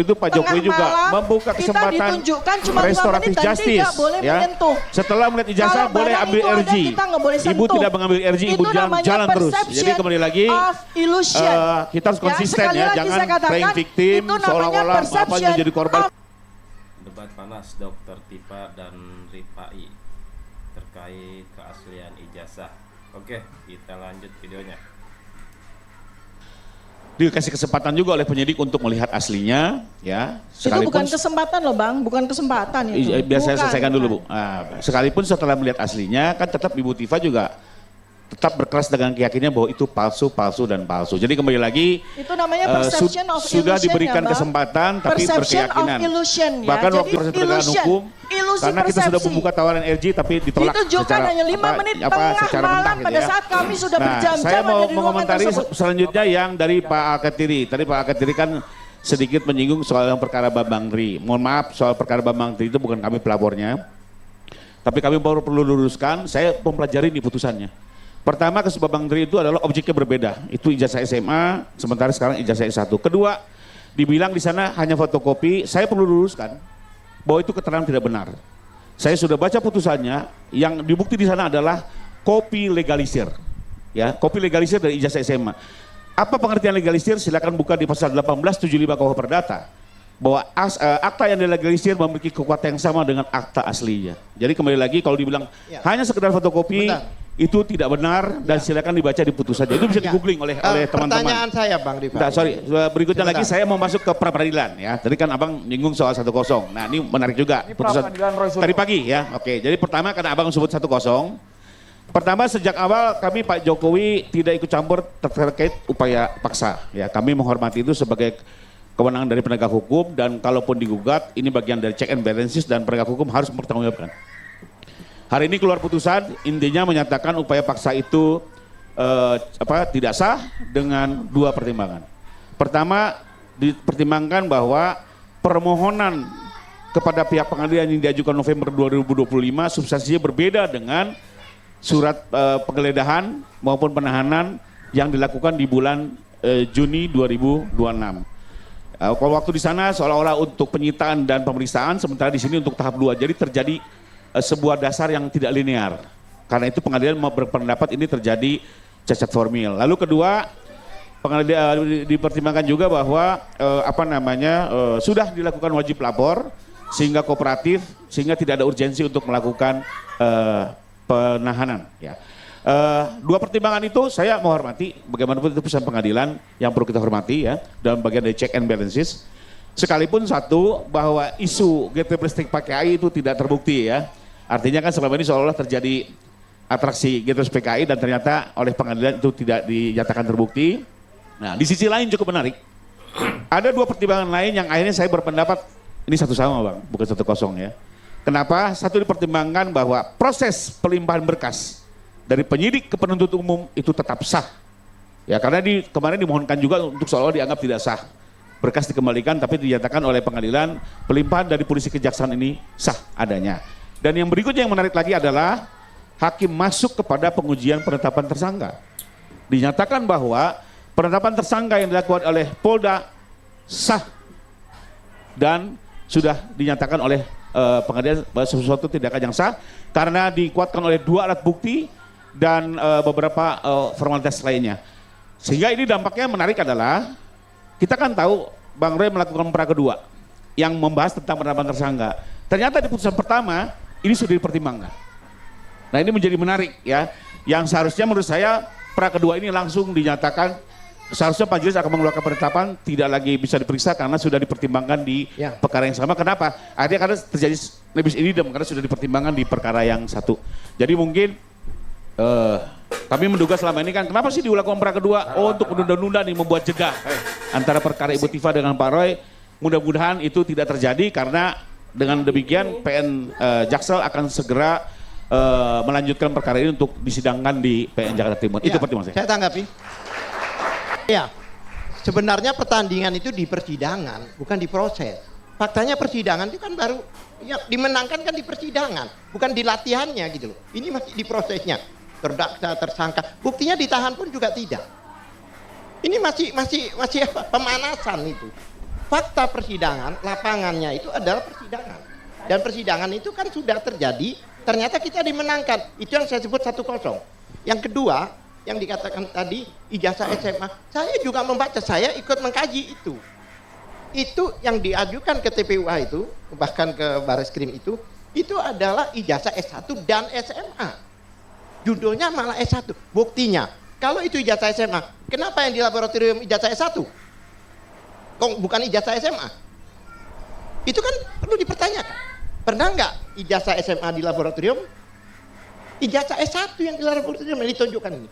Itu Pak Jokowi juga membuka kesempatan restoratif justice ya. Setelah melihat ijazah boleh ambil RG. Ibu tidak mengambil RG, ibu jalan terus. Jadi kembali lagi kita harus konsisten ya, jangan playing victim seolah-olah apa aja jadi korban. Debat panas Dr. Tipa dan Ripai terkait keaslian ijazah. Oke, kita lanjut videonya. Dikasih kesempatan juga oleh penyidik untuk melihat aslinya ya. Itu bukan kesempatan loh Bang, bukan kesempatan itu. Biar saya selesaikan dulu Bu. Sekalipun setelah melihat aslinya kan tetap Ibu Tifa juga tetap berkeras dengan keyakinan bahwa itu palsu dan palsu. Jadi kembali lagi itu namanya perception of illusion, sudah diberikan ya, kesempatan tapi berkeyakinan. Illusion, ya. Bahkan jadi, waktu proses penegakan hukum karena kita sudah membuka tawaran RG tapi ditolak secara hanya 5 menit tengah malam pada saat kami sudah berjam-jam saya mau ada di ruangan mengomentari tersebut. selanjutnya yang dari Pak Alkatiri. Tadi Pak Alkatiri kan sedikit menyinggung soal yang perkara Bambang Tri. Mohon maaf, soal perkara Bambang Tri itu bukan kami pelapornya. Tapi kami baru perlu luruskan, saya mempelajari di putusannya. Pertama, kasus Bambang Tri itu adalah objeknya berbeda. Itu ijazah SMA, sementara sekarang ijazah S1. Kedua, dibilang di sana hanya fotokopi. Saya perlu luruskan bahwa itu keterangan tidak benar. Saya sudah baca putusannya, yang dibukti di sana adalah kopi legalisir. Ya, kopi legalisir dari ijazah SMA. Apa pengertian legalisir? Silakan buka di pasal 1875 KUH Perdata. Bahwa akta yang dilegalisir memiliki kekuatan yang sama dengan akta aslinya. Jadi kembali lagi kalau dibilang hanya sekedar fotokopi, itu tidak benar dan silakan dibaca di putusannya. Itu bisa di googling oleh teman-teman. Pertanyaan saya Bang Diva. Berikutnya lagi saya mau masuk ke pra peradilan ya. Tadi kan Abang nyinggung soal 1-0. Nah ini menarik juga ini putusan tadi pagi ya. Oke, jadi pertama karena Abang sebut 1-0. Pertama sejak awal kami Pak Jokowi tidak ikut campur terkait upaya paksa ya. Kami menghormati itu sebagai kewenangan dari penegak hukum dan kalaupun digugat ini bagian dari check and balances dan penegak hukum harus mempertanggungjawabkan. Hari ini keluar putusan intinya menyatakan upaya paksa itu tidak sah dengan 2 pertimbangan. Pertama dipertimbangkan bahwa permohonan kepada pihak pengadilan yang diajukan November 2025 substansinya berbeda dengan surat penggeledahan maupun penahanan yang dilakukan di bulan Juni 2026. Kalau waktu di sana seolah-olah untuk penyitaan dan pemeriksaan, sementara di sini untuk tahap 2. Jadi terjadi sebuah dasar yang tidak linear. Karena itu pengadilan berpendapat ini terjadi cacat formil. Lalu kedua, pengadilan dipertimbangkan juga bahwa sudah dilakukan wajib lapor sehingga kooperatif, sehingga tidak ada urgensi untuk melakukan penahanan. Ya. 2 pertimbangan itu saya menghormati, bagaimanapun itu putusan pengadilan yang perlu kita hormati ya, dalam bagian dari check and balances. Sekalipun satu, bahwa isu gateway listrik PKI itu tidak terbukti ya. Artinya kan selama ini seolah-olah terjadi atraksi gateway PKI dan ternyata oleh pengadilan itu tidak dinyatakan terbukti. Nah di sisi lain cukup menarik. Ada 2 pertimbangan lain yang akhirnya saya berpendapat, ini 1 sama Bang, bukan 1-0 ya. Kenapa? Satu dipertimbangkan bahwa proses pelimpahan berkas dari penyidik ke penuntut umum itu tetap sah. Ya karena kemarin dimohonkan juga untuk seolah-olah dianggap tidak sah. Berkas dikembalikan tapi dinyatakan oleh pengadilan pelimpahan dari polisi kejaksaan ini sah adanya. Dan yang berikutnya yang menarik lagi adalah hakim masuk kepada pengujian penetapan tersangka. Dinyatakan bahwa penetapan tersangka yang dilakukan oleh Polda sah dan sudah dinyatakan oleh pengadilan sesuatu tindakan yang sah karena dikuatkan oleh 2 alat bukti dan beberapa formalitas lainnya. Sehingga ini dampaknya menarik adalah kita kan tahu Bang Roy melakukan pra kedua yang membahas tentang penetapan tersangka. Ternyata di putusan pertama ini sudah dipertimbangkan. Nah ini menjadi menarik ya. Yang seharusnya menurut saya pra kedua ini langsung dinyatakan seharusnya majelis akan mengeluarkan penetapan tidak lagi bisa diperiksa karena sudah dipertimbangkan di perkara yang sama. Kenapa? Akhirnya karena terjadi lebih idem karena sudah dipertimbangkan di perkara yang satu. Jadi mungkin kami menduga selama ini kan kenapa sih dilakukan pra kedua? Oh untuk menunda-nunda nih membuat jeda antara perkara Ibu Tifa dengan Pak Roy. Mudah-mudahan itu tidak terjadi karena dengan demikian PN Jaksel akan segera melanjutkan perkara ini untuk disidangkan di PN Jakarta Timur. Itu pertimbangan saya. Saya tanggapi. Ya, sebenarnya pertandingan itu di persidangan, bukan di proses. Faktanya persidangan itu kan baru ya, dimenangkan kan di persidangan, bukan di latihannya gitu loh. Ini masih di prosesnya. Terdakwa, tersangka, buktinya ditahan pun juga tidak. Ini masih apa? Pemanasan itu. fakta persidangan, lapangannya itu adalah persidangan. Dan persidangan itu kan sudah terjadi, ternyata kita dimenangkan. Itu yang saya sebut 1-0. Yang kedua, yang dikatakan tadi ijazah SMA, saya juga membaca, saya ikut mengkaji itu. Itu yang diajukan ke TPUA itu, bahkan ke Bareskrim itu adalah ijazah S1 dan SMA. Judulnya malah S1. Buktinya, kalau itu ijazah SMA, kenapa yang di laboratorium ijazah S1? Kok bukan ijazah SMA? Itu kan perlu dipertanyakan. Pernah nggak ijazah SMA di laboratorium? Ijazah S1 yang di laboratorium yang ditunjukkan ini.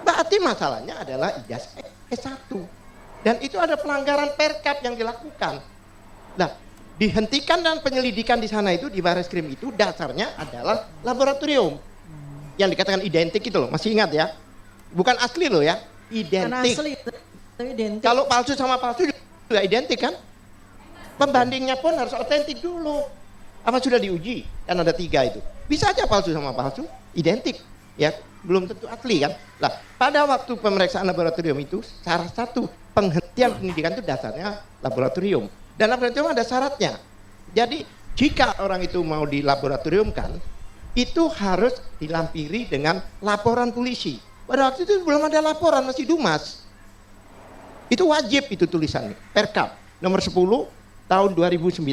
Berarti masalahnya adalah ijazah S1. Dan itu ada pelanggaran perkap yang dilakukan. Nah, dihentikan dan penyelidikan di sana itu, di Bareskrim itu dasarnya adalah laboratorium. Yang dikatakan identik itu loh, masih ingat ya? Bukan asli loh ya, identik. Asli, identik. Kalau palsu sama palsu juga identik kan? Pembandingnya pun harus otentik dulu. Apa sudah diuji? Kan ada 3 itu. Bisa aja palsu sama palsu, identik. Ya, belum tentu asli kan? Nah, pada waktu pemeriksaan laboratorium itu, salah satu penghentian penyidikan itu dasarnya laboratorium. Dan laboratorium ada syaratnya. Jadi, jika orang itu mau dilaboratoriumkan, itu harus dilampiri dengan laporan polisi. Pada waktu itu belum ada laporan, masih Dumas. Itu wajib itu tulisannya. Perkap nomor 10 tahun 2009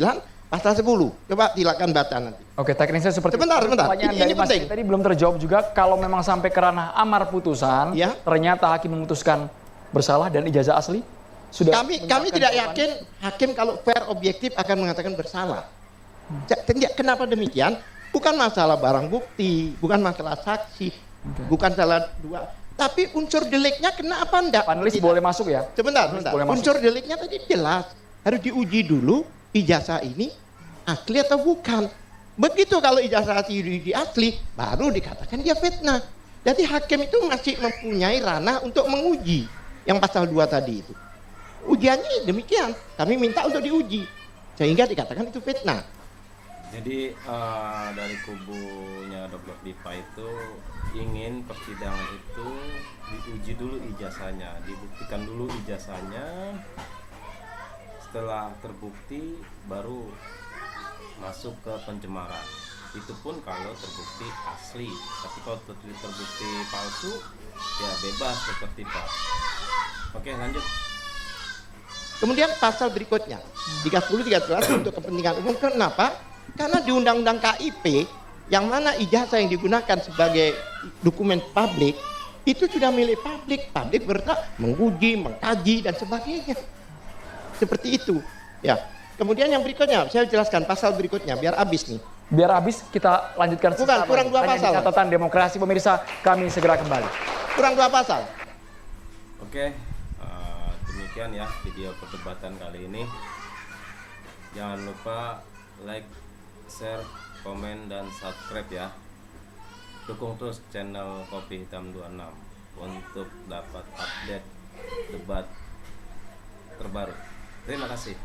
pasal 10. Coba silakan baca nanti. Oke, teknisnya seperti Sebentar. pertanyaan Ini dari Mas penting. tadi belum terjawab juga. Kalau memang sampai ke ranah amar putusan, Ya. ternyata hakim memutuskan bersalah dan ijazah asli sudah. Kami menyiapkan tidak jawaban. yakin hakim kalau fair objektif akan mengatakan bersalah. Kenapa demikian? Bukan masalah barang bukti, bukan masalah saksi, bukan salah dua, tapi unsur deliknya kenapa enggak? Panelis boleh masuk ya? Sebentar. Boleh masuk. Unsur deliknya tadi jelas, harus diuji dulu ijazah ini asli atau bukan. Begitu kalau ijazah asli, baru dikatakan dia fitnah. Jadi hakim itu masih mempunyai ranah untuk menguji yang pasal 2 tadi itu. Ujiannya demikian, kami minta untuk diuji sehingga dikatakan itu fitnah. Jadi dari kubunya Dr. Dipa itu ingin persidangan itu diuji dulu ijazahnya, dibuktikan dulu ijazahnya. Setelah terbukti baru masuk ke pencemaran. Itu pun kalau terbukti asli. Tapi kalau terbukti palsu, ya bebas Dr. Dipa. Oke, lanjut. Kemudian pasal berikutnya 30 13 untuk kepentingan umum. Kenapa? Karena di Undang-Undang KIP yang mana ijazah yang digunakan sebagai dokumen publik itu sudah milik publik. Publik berhak menguji, mengkaji dan sebagainya. Seperti itu. Ya. Kemudian yang berikutnya saya jelaskan pasal berikutnya biar habis nih. Biar habis kita lanjutkan. Bukan, sesaat kurang lagi. 2 Hanya di pasal. Catatan demokrasi pemirsa, kami segera kembali. Kurang 2 pasal. Oke, demikian ya video perdebatan kali ini. Jangan lupa like, share, komen, dan subscribe ya. Dukung terus channel Kopi Hitam 26 untuk dapat update debat terbaru. Terima kasih.